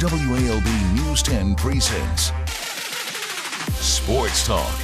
WALB News 10 presents Sports Talk.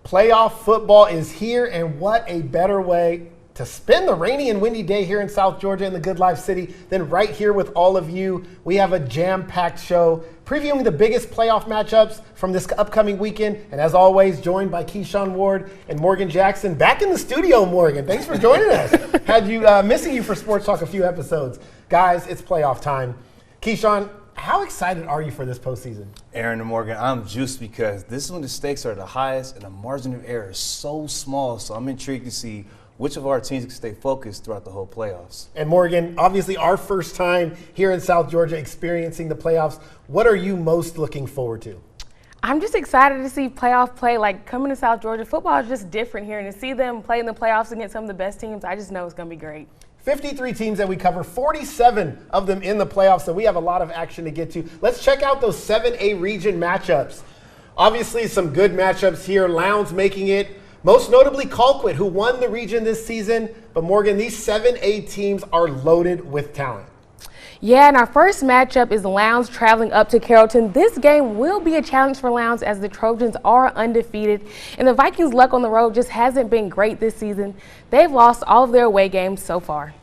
Playoff football is here, and what a better way to spend the rainy and windy day here in South Georgia in the Good Life City than right here with all of you. We have a jam-packed show previewing the biggest playoff matchups from this upcoming weekend, and as always, joined by Keyshawn Ward and Morgan Jackson. Back in the studio, Morgan. Thanks for joining us. Had you missing you for Sports Talk a few episodes. Guys, it's playoff time. Keyshawn, how excited are you for this postseason? Aaron and Morgan, I'm juiced because this is when the stakes are the highest and the margin of error is so small. So I'm intrigued to see which of our teams can stay focused throughout the whole playoffs. And Morgan, obviously our first time here in South Georgia experiencing the playoffs. What are you most looking forward to? I'm just excited to see playoff play. Like, coming to South Georgia, football is just different here. And to see them play in the playoffs against some of the best teams, I just know it's going to be great. 53 teams that we cover, 47 of them in the playoffs, so we have a lot of action to get to. Let's check out those 7A region matchups. Obviously, some good matchups here. Lowndes making it, most notably Colquitt, who won the region this season. But Morgan, these 7A teams are loaded with talent. Yeah, and our first matchup is Lowndes traveling up to Carrollton. This game will be a challenge for Lowndes as the Trojans are undefeated, and the Vikings' luck on the road just hasn't been great this season. They've lost all of their away games so far.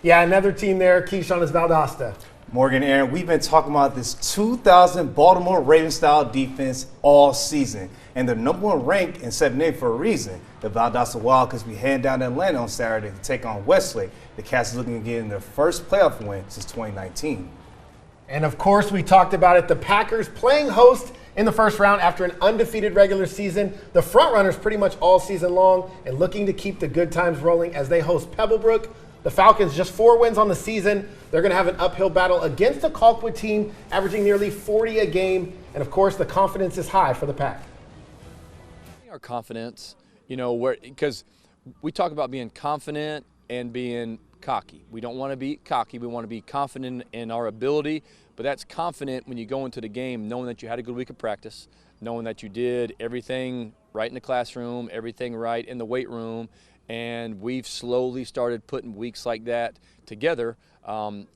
Yeah, another team there, Keyshawn, is Valdosta. Morgan, Aaron, we've been talking about this 2000 Baltimore Ravens-style defense all season, and they're number one ranked in 7A for a reason. The Valdosta Wildcats be heading down to Atlanta on Saturday to take on Westlake. The Cats are looking to get in their first playoff win since 2019. And of course, we talked about it, the Packers playing host in the first round after an undefeated regular season. The frontrunners pretty much all season long and looking to keep the good times rolling as they host Pebblebrook. The Falcons just 4 wins on the season. They're going to have an uphill battle against the Colquitt team, averaging nearly 40 a game. And of course, the confidence is high for the Pack. Our confidence, because we talk about being confident and being cocky. We don't want to be cocky. We want to be confident in our ability, but that's confident when you go into the game knowing that you had a good week of practice, knowing that you did everything right in the classroom, everything right in the weight room, and we've slowly started putting weeks like that together.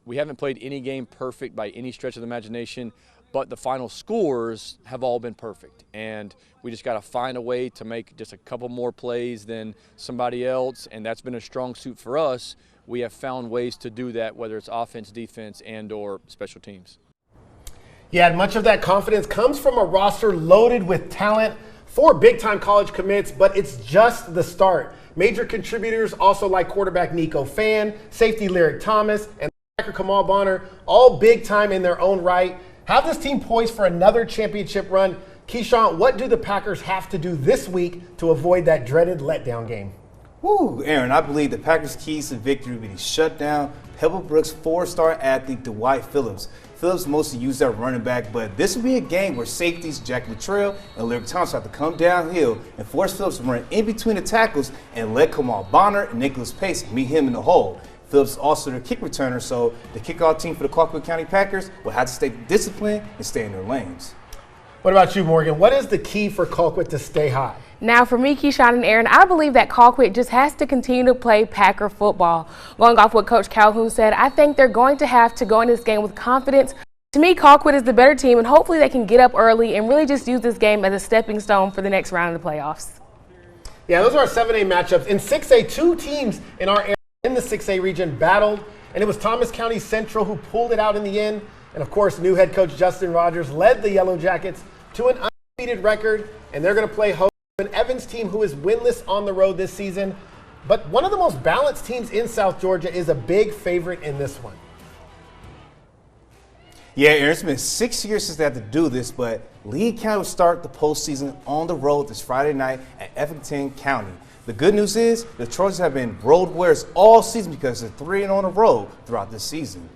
We haven't played any game perfect by any stretch of the imagination, but the final scores have all been perfect, and we just got to find a way to make just a couple more plays than somebody else, and that's been a strong suit for us. We have found ways to do that, whether it's offense, defense, and or special teams. Yeah, and much of that confidence comes from a roster loaded with talent, 4 big-time college commits, but it's just the start. Major contributors also like quarterback Nico Fan, safety Lyric Thomas, and linebacker Kamal Bonner, all big-time in their own right. Have this team poised for another championship run. Keyshawn, what do the Packers have to do this week to avoid that dreaded letdown game? Woo, Aaron, I believe the Packers' keys to victory will be to shut down Pebblebrook's 4-star athlete Dwight Phillips. Phillips mostly used that running back, but this will be a game where safeties Jack Luttrell and Lyric Thomas have to come downhill and force Phillips to run in between the tackles and let Kamal Bonner and Nicholas Pace meet him in the hole. Phillips is also their kick returner, so the kickoff team for the Colquitt County Packers will have to stay disciplined and stay in their lanes. What about you, Morgan? What is the key for Colquitt to stay hot? Now, for me, Keyshawn and Aaron, I believe that Colquitt just has to continue to play Packer football. Going off what Coach Calhoun said, I think they're going to have to go into this game with confidence. To me, Colquitt is the better team, and hopefully they can get up early and really just use this game as a stepping stone for the next round of the playoffs. Yeah, those are our 7A matchups. In 6A, 2 teams in our area in the 6A region battled, and it was Thomas County Central who pulled it out in the end. And of course, new head coach Justin Rogers led the Yellow Jackets to an undefeated record, and they're going to play host to an Evans team who is winless on the road this season. But one of the most balanced teams in South Georgia is a big favorite in this one. Yeah, Aaron, it's been 6 years since they had to do this, but Lee County will start the postseason on the road this Friday night at Effingham County. The good news is the Trojans have been road winners all season because they're 3-0 on the road throughout this season.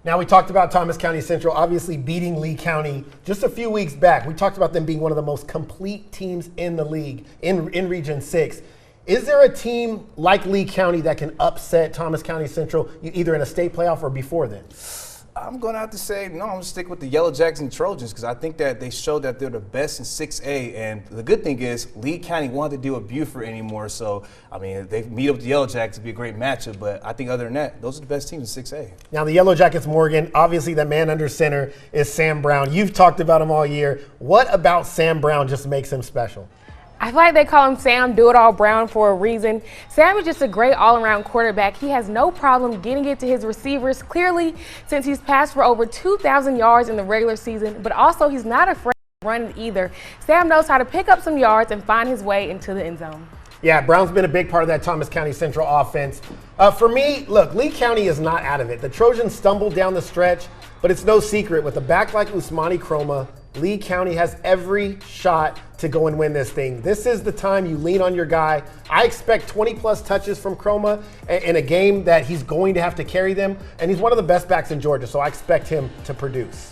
Now, we talked about Thomas County Central obviously beating Lee County just a few weeks back. We talked about them being one of the most complete teams in the league in Region 6. Is there a team like Lee County that can upset Thomas County Central either in a state playoff or before then? I'm going to have to say, no, I'm going to stick with the Yellow Jackets and Trojans because I think that they showed that they're the best in 6A. And the good thing is Lee County wanted to deal with Buford anymore. So, I mean, they meet up with the Yellow Jackets, it'd be a great matchup. But I think other than that, those are the best teams in 6A. Now, the Yellow Jackets, Morgan, obviously the man under center is Sam Brown. You've talked about him all year. What about Sam Brown just makes him special? I feel like they call him Sam Do-It-All Brown for a reason. Sam is just a great all-around quarterback. He has no problem getting it to his receivers, clearly, since he's passed for over 2,000 yards in the regular season, but also he's not afraid to run it either. Sam knows how to pick up some yards and find his way into the end zone. Yeah, Brown's been a big part of that Thomas County Central offense. For me, look, Lee County is not out of it. The Trojans stumbled down the stretch, but it's no secret. With a back like Usmani Chroma, Lee County has every shot to go and win this thing. This is the time you lean on your guy. I expect 20-plus touches from Chroma in a game that he's going to have to carry them, and he's one of the best backs in Georgia, so I expect him to produce.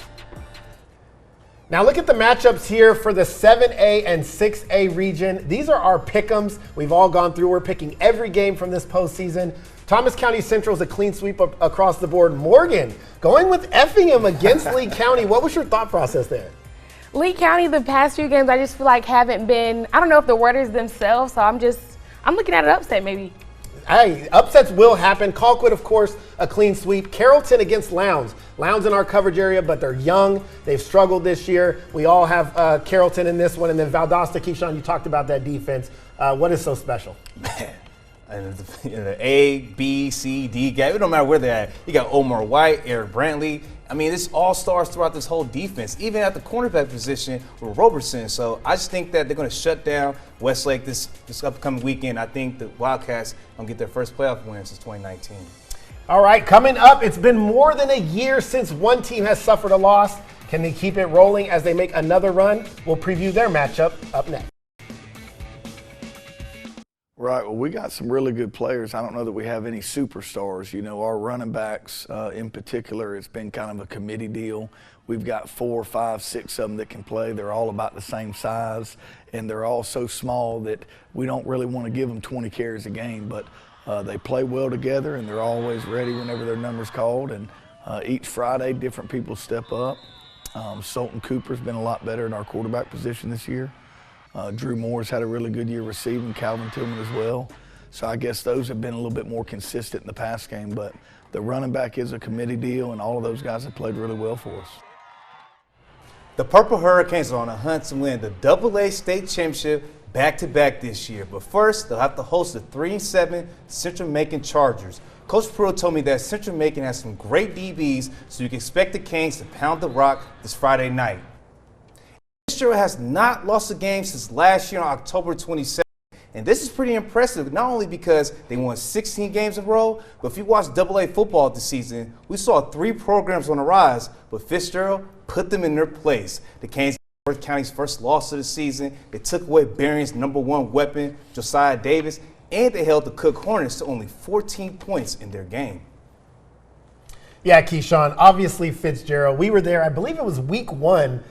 Now look at the matchups here for the 7A and 6A region. These are our pick'ems. We've all gone through. We're picking every game from this postseason. Thomas County Central is a clean sweep across the board. Morgan, going with Effingham against Lee County. What was your thought process there? Lee County, the past few games, I just feel like haven't been, I don't know if the word is themselves, so I'm looking at an upset maybe. Hey, upsets will happen. Colquitt, of course, a clean sweep. Carrollton against Lowndes. Lowndes in our coverage area, but they're young. They've struggled this year. We all have Carrollton in this one. And then Valdosta, Keyshawn, you talked about that defense. What is so special? Man. And the A, B, C, D gap, it don't matter where they're at. You got Omar White, Eric Brantley. I mean, it's all stars throughout this whole defense, even at the cornerback position with Robertson. So I just think that they're going to shut down Westlake this upcoming weekend. I think the Wildcats going to get their first playoff win since 2019. All right, coming up, it's been more than a year since one team has suffered a loss. Can they keep it rolling as they make another run? We'll preview their matchup up next. Right. Well, we got some really good players. I don't know that we have any superstars. You know, our running backs in particular, it's been kind of a committee deal. We've got 4, 5, 6 of them that can play. They're all about the same size, and they're all so small that we don't really want to give them 20 carries a game. But they play well together, and they're always ready whenever their number's called. And each Friday, different people step up. Sultan Cooper's been a lot better in our quarterback position this year. Drew Moore's had a really good year receiving, Calvin Tillman as well. So I guess those have been a little bit more consistent in the pass game, but the running back is a committee deal, and all of those guys have played really well for us. The Purple Hurricanes are on a hunt to win the AA State Championship back-to-back this year. But first, they'll have to host the 3-7 Central Macon Chargers. Coach Pruitt told me that Central Macon has some great DBs, so you can expect the Canes to pound the rock this Friday night. Fitzgerald has not lost a game since last year on October 27th. And this is pretty impressive, not only because they won 16 games in a row, but if you watch AA football this season, we saw 3 programs on the rise, but Fitzgerald put them in their place. The Canes got Worth County's first loss of the season. They took away Berrien's #1 weapon, Josiah Davis, and they held the Cook Hornets to only 14 points in their game. Yeah, Keyshawn, obviously Fitzgerald. We were there, I believe it was week 1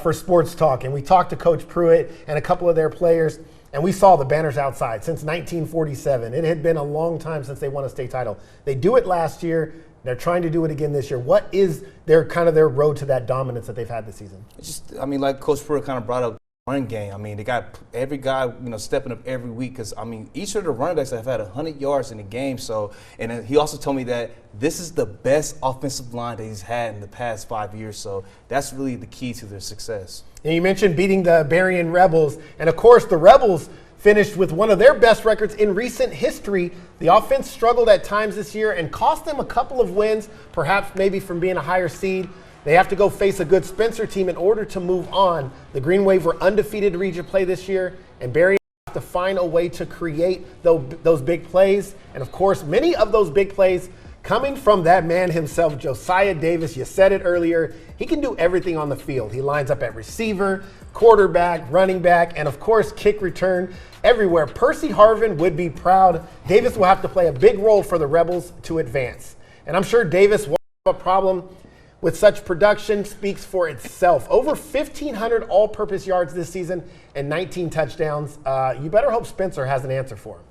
for Sports Talk, and we talked to Coach Pruitt and a couple of their players, and we saw the banners outside since 1947. It had been a long time since they won a state title. They do it last year. They're trying to do it again this year. What is their road to that dominance that they've had this season? It's just, I mean, like Coach Pruitt kind of brought up, run game. I mean, they got every guy, stepping up every week because, I mean, each of the running backs have had 100 yards in the game. So, and then he also told me that this is the best offensive line that he's had in the past 5 years. So that's really the key to their success. And you mentioned beating the Berrien Rebels. And, of course, the Rebels finished with one of their best records in recent history. The offense struggled at times this year and cost them a couple of wins, perhaps maybe from being a higher seed. They have to go face a good Spencer team in order to move on. The Green Wave were undefeated in region play this year, and Berrien have to find a way to create those big plays. And, of course, many of those big plays coming from that man himself, Josiah Davis. You said it earlier. He can do everything on the field. He lines up at receiver, quarterback, running back, and, of course, kick return everywhere. Percy Harvin would be proud. Davis will have to play a big role for the Rebels to advance. And I'm sure Davis won't have a problem with such production. Speaks for itself. Over 1,500 all-purpose yards this season and 19 touchdowns. You better hope Spencer has an answer for him.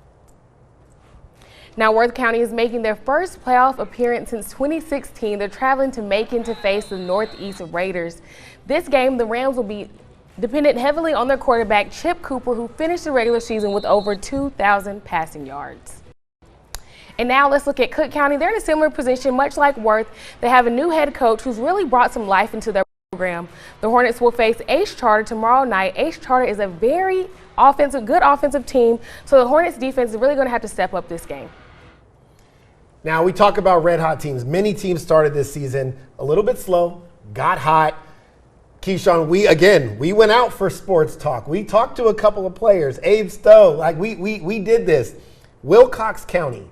Now, Worth County is making their first playoff appearance since 2016. They're traveling to Macon to face the Northeast Raiders. This game, the Rams will be dependent heavily on their quarterback, Chip Cooper, who finished the regular season with over 2,000 passing yards. And now let's look at Cook County. They're in a similar position, much like Worth. They have a new head coach who's really brought some life into their program. The Hornets will face Ace Charter tomorrow night. Ace Charter is a very good offensive team, so the Hornets defense is really going to have to step up this game. Now, we talk about red hot teams. Many teams started this season a little bit slow, got hot. Keyshawn, we went out for sports talk. We talked to a couple of players. Abe Stowe, we did this. Wilcox County,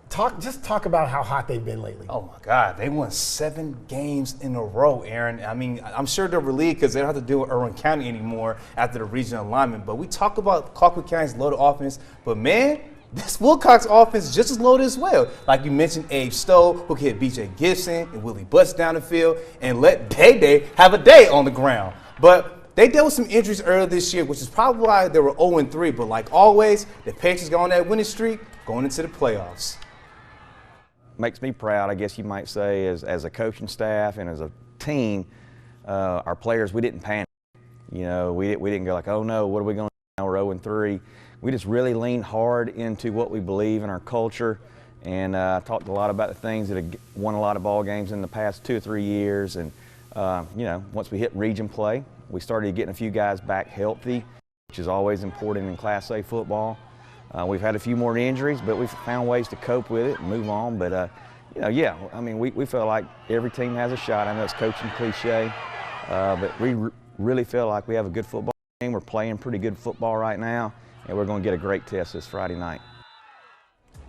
talk about how hot they've been lately. Oh my God, they won 7 games in a row, Aaron. I mean, I'm sure they're relieved because they don't have to deal with Irwin County anymore after the regional alignment. But we talk about Colquitt County's loaded offense, but man, this Wilcox offense is just as loaded as well. Like you mentioned, Abe Stowe, who can hit B.J. Gibson and Willie Butts down the field and let Day have a day on the ground. But they dealt with some injuries earlier this year, which is probably why they were 0-3. But like always, the Patriots go on that winning streak going into the playoffs. Makes me proud, I guess you might say, as a coaching staff and as a team. Our players, we didn't panic. You know, we didn't go like, oh no, what are we going to do now? We're 0-3. We just really leaned hard into what we believe in our culture, and talked a lot about the things that have won a lot of ball games in the past 2 or 3 years. And you know, once we hit region play, we started getting a few guys back healthy, which is always important in Class A football. We've had a few more injuries, but we've found ways to cope with it and move on. But you know, yeah, I mean, we feel like every team has a shot. I know it's coaching cliche, but we really feel like we have a good football team. We're playing pretty good football right now, and we're going to get a great test this Friday night.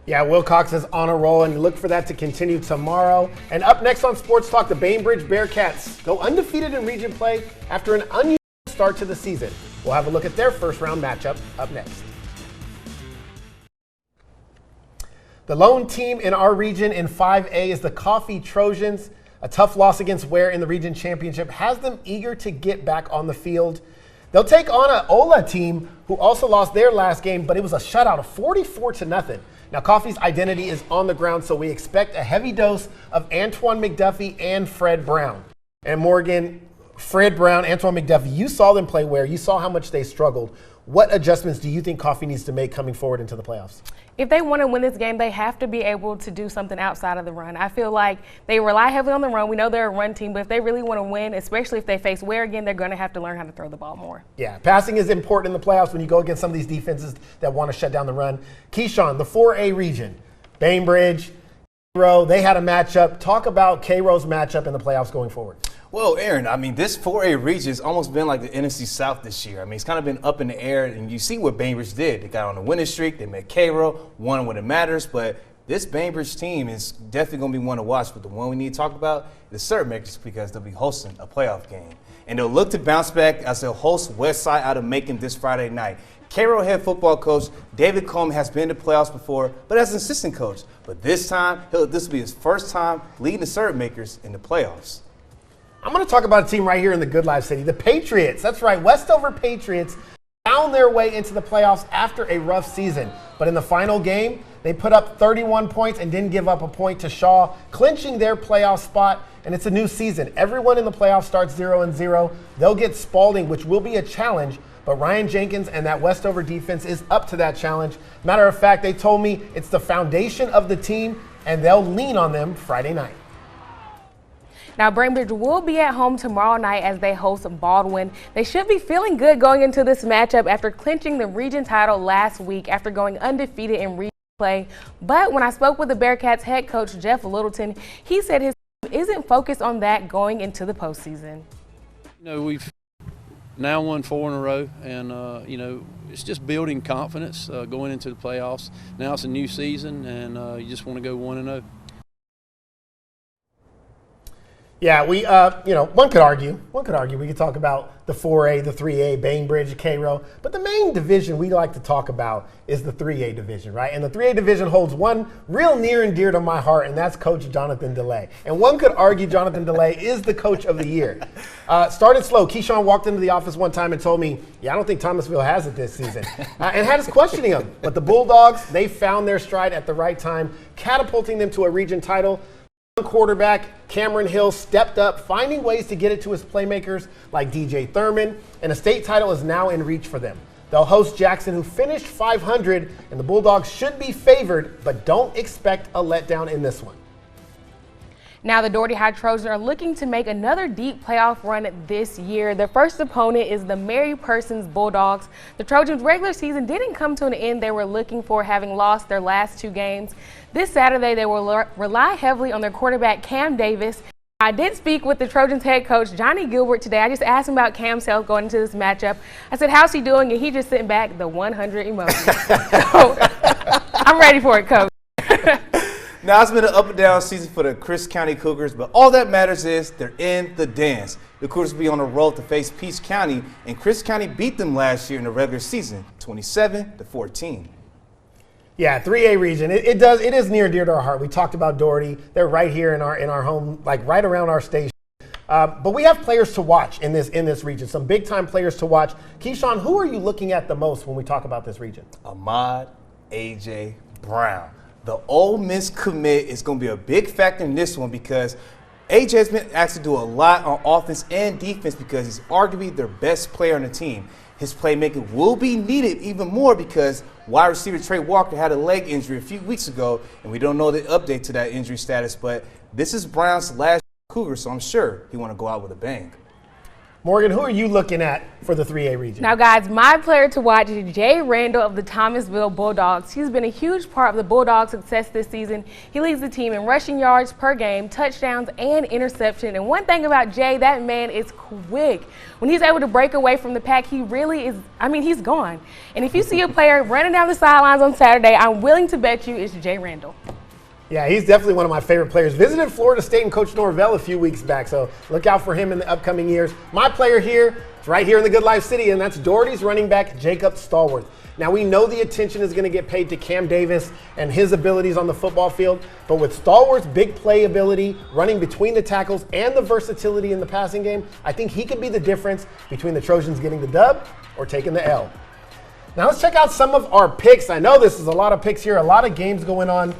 Yeah, Wilcox is on a roll, and look for that to continue tomorrow. And up next on Sports Talk, the Bainbridge Bearcats go undefeated in region play after an unusual start to the season. We'll have a look at their first-round matchup up next. The lone team in our region in 5A is the Coffee Trojans. A tough loss against Ware in the region championship has them eager to get back on the field. They'll take on an Ola team who also lost their last game, but it was a shutout of 44-0. Now, Coffee's identity is on the ground, so we expect a heavy dose of Antoine McDuffie and Fred Brown. And Morgan, Fred Brown, Antoine McDuffie, you saw them play Ware. You saw how much they struggled. What adjustments do you think Coffee needs to make coming forward into the playoffs? If they want to win this game, they have to be able to do something outside of the run. I feel like they rely heavily on the run. We know they're a run team, but if they really want to win, especially if they face Ware again, they're going to have to learn how to throw the ball more. Yeah, passing is important in the playoffs when you go against some of these defenses that want to shut down the run. Keyshawn, the 4A region, Bainbridge, Cairo, they had a matchup. Talk about Cairo's matchup in the playoffs going forward. Well, Aaron, I mean, this 4A region has almost been like the NFC South this year. I mean, it's kind of been up in the air, and you see what Bainbridge did. They got on a winning streak. They met Cairo, won when it matters. But this Bainbridge team is definitely going to be one to watch. But the one we need to talk about is the Makers, because they'll be hosting a playoff game. And they'll look to bounce back as they'll host Westside out of Macon this Friday night. Cairo head football coach David Coleman has been to playoffs before, but as an assistant coach. But this time, this will be his first time leading the Makers in the playoffs. I'm going to talk about a team right here in the Good Life City, the Patriots. That's right, Westover Patriots found their way into the playoffs after a rough season. But in the final game, they put up 31 points and didn't give up a point to Shaw, clinching their playoff spot. And it's a new season. Everyone in the playoffs starts 0-0. They'll get Spalding, which will be a challenge. But Ryan Jenkins and that Westover defense is up to that challenge. Matter of fact, they told me it's the foundation of the team, and they'll lean on them Friday night. Now, Bainbridge will be at home tomorrow night as they host Baldwin. They should be feeling good going into this matchup after clinching the region title last week after going undefeated in region play. But when I spoke with the Bearcats head coach Jeff Littleton, he said his team isn't focused on that going into the postseason. You know, we've now won 4 in a row, and you know, it's just building confidence going into the playoffs. Now it's a new season, and you just want to go 1-0. Yeah, we, one could argue. We could talk about the 4A, the 3A, Bainbridge, Cairo. But the main division we like to talk about is the 3A division, right? And the 3A division holds one real near and dear to my heart, and that's Coach Jonathan DeLay. And one could argue Jonathan DeLay is the coach of the year. Started slow. Keyshawn walked into the office one time and told me, I don't think Thomasville has it this season. And had us questioning him. But the Bulldogs, they found their stride at the right time, catapulting them to a region title. Quarterback Cameron Hill stepped up, finding ways to get it to his playmakers like DJ Thurman, and a state title is now in reach for them. They'll host Jackson, who finished 500, and the Bulldogs should be favored, but don't expect a letdown in this one. Now the Doherty High Trojans are looking to make another deep playoff run this year. Their first opponent is the Mary Persons Bulldogs. The Trojans' regular season didn't come to an end they were looking for, having lost their last 2 games. This Saturday, they will rely heavily on their quarterback, Cam Davis. I did speak with the Trojans head coach, Johnny Gilbert, today. I just asked him about Cam's health going into this matchup. I said, how's he doing? And he just sitting back, the 100 emoji. So I'm ready for it, Coach. Now, it's been an up and down season for the Chris County Cougars, but all that matters is they're in the dance. The Cougars will be on the road to face Peach County, and Chris County beat them last year in the regular season, 27-14. Yeah, 3A region. It is near and dear to our heart. We talked about Doherty. They're right here in our home, like right around our station. But we have players to watch in this region. Some big time players to watch. Keyshawn, who are you looking at the most when we talk about this region? Ahmad A.J. Brown. The Ole Miss commit is going to be a big factor in this one because AJ has been asked to do a lot on offense and defense because he's arguably their best player on the team. His playmaking will be needed even more because wide receiver Trey Walker had a leg injury a few weeks ago, and we don't know the update to that injury status. But this is Brown's last Cougar, so I'm sure he want to go out with a bang. Morgan, who are you looking at for the 3A region? Now, guys, my player to watch is Jay Randall of the Thomasville Bulldogs. He's been a huge part of the Bulldogs' success this season. He leads the team in rushing yards per game, touchdowns, and interception. And one thing about Jay, that man is quick. When he's able to break away from the pack, he really is, he's gone. And if you see a player running down the sidelines on Saturday, I'm willing to bet you it's Jay Randall. Yeah, he's definitely one of my favorite players. Visited Florida State and Coach Norvell a few weeks back, so look out for him in the upcoming years. My player here is right here in the Good Life City, and that's Doherty's running back, Jacob Stallworth. Now, we know the attention is going to get paid to Cam Davis and his abilities on the football field, but with Stallworth's big play ability, running between the tackles, and the versatility in the passing game, I think he could be the difference between the Trojans getting the dub or taking the L. Now, let's check out some of our picks. I know this is a lot of picks here, a lot of games going on.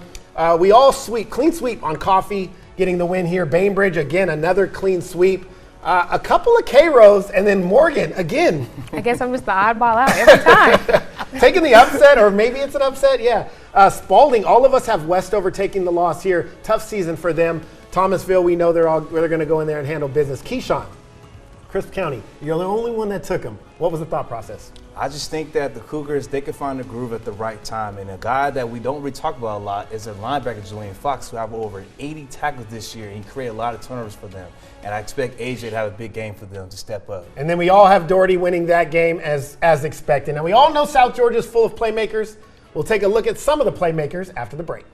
We all clean sweep on Coffee, getting the win here. Bainbridge, again, another clean sweep. A couple of K-Rows, and then Morgan, again. I guess I'm just the oddball out every time. Taking the upset, or maybe it's an upset, yeah. Spalding, all of us have Westover taking the loss here. Tough season for them. Thomasville, we know they're going to go in there and handle business. Keyshawn, Crisp County, you're the only one that took them. What was the thought process? I just think that the Cougars, they can find the groove at the right time. And a guy that we don't really talk about a lot is a linebacker, Julian Fox, who have over 80 tackles this year and create a lot of turnovers for them. And I expect AJ to have a big game for them to step up. And then we all have Doherty winning that game as expected. Now, we all know South Georgia is full of playmakers. We'll take a look at some of the playmakers after the break.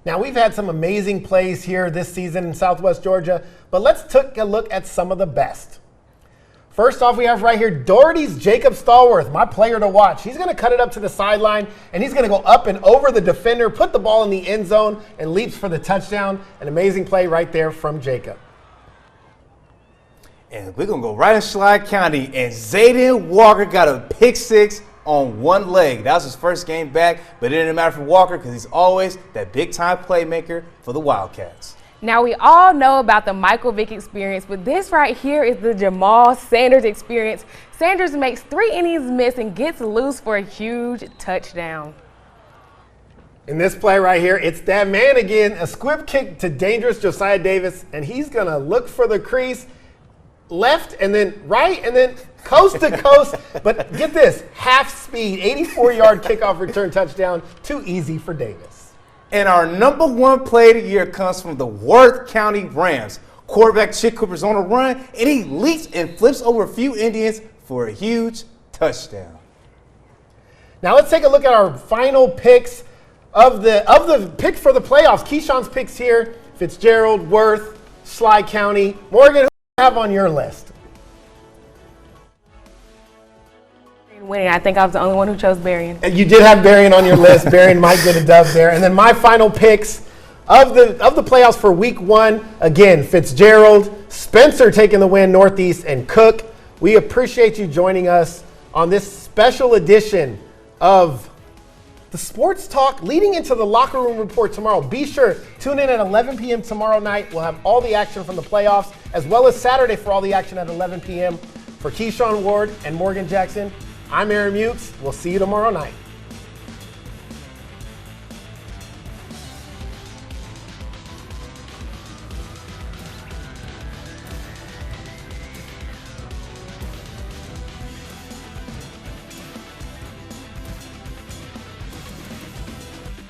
Now, we've had some amazing plays here this season in Southwest Georgia, but let's take a look at some of the best. First off, we have right here Doherty's Jacob Stallworth, my player to watch. He's going to cut it up to the sideline, and he's going to go up and over the defender, put the ball in the end zone, and leaps for the touchdown. An amazing play right there from Jacob. And we're going to go right in Schley County, and Zayden Walker got a pick six on one leg. That was his first game back, but it didn't matter for Walker because he's always that big-time playmaker for the Wildcats. Now, we all know about the Michael Vick experience, but this right here is the Jamal Sanders experience. Sanders makes 3 innings miss and gets loose for a huge touchdown. In this play right here, it's that man again, a squib kick to dangerous Josiah Davis, and he's going to look for the crease, left and then right and then coast to coast. But get this, half speed, 84-yard kickoff return touchdown. Too easy for Davis. And our #1 play of the year comes from the Worth County Rams. Quarterback Chick Cooper's on a run, and he leaps and flips over a few Indians for a huge touchdown. Now let's take a look at our final picks of the picks for the playoffs. Keyshawn's picks here: Fitzgerald, Worth, Sly County. Morgan, who do you have on your list? Winning. I think I was the only one who chose Berrien. You did have Berrien on your list. Berrien might get a dub there. And then my final picks of the playoffs for week 1, again, Fitzgerald, Spencer taking the win, Northeast, and Cook. We appreciate you joining us on this special edition of the Sports Talk leading into the Locker Room Report tomorrow. Be sure, tune in at 11 p.m. tomorrow night. We'll have all the action from the playoffs, as well as Saturday for all the action at 11 p.m. For Keyshawn Ward and Morgan Jackson, I'm Aaron Mutes. We'll see you tomorrow night.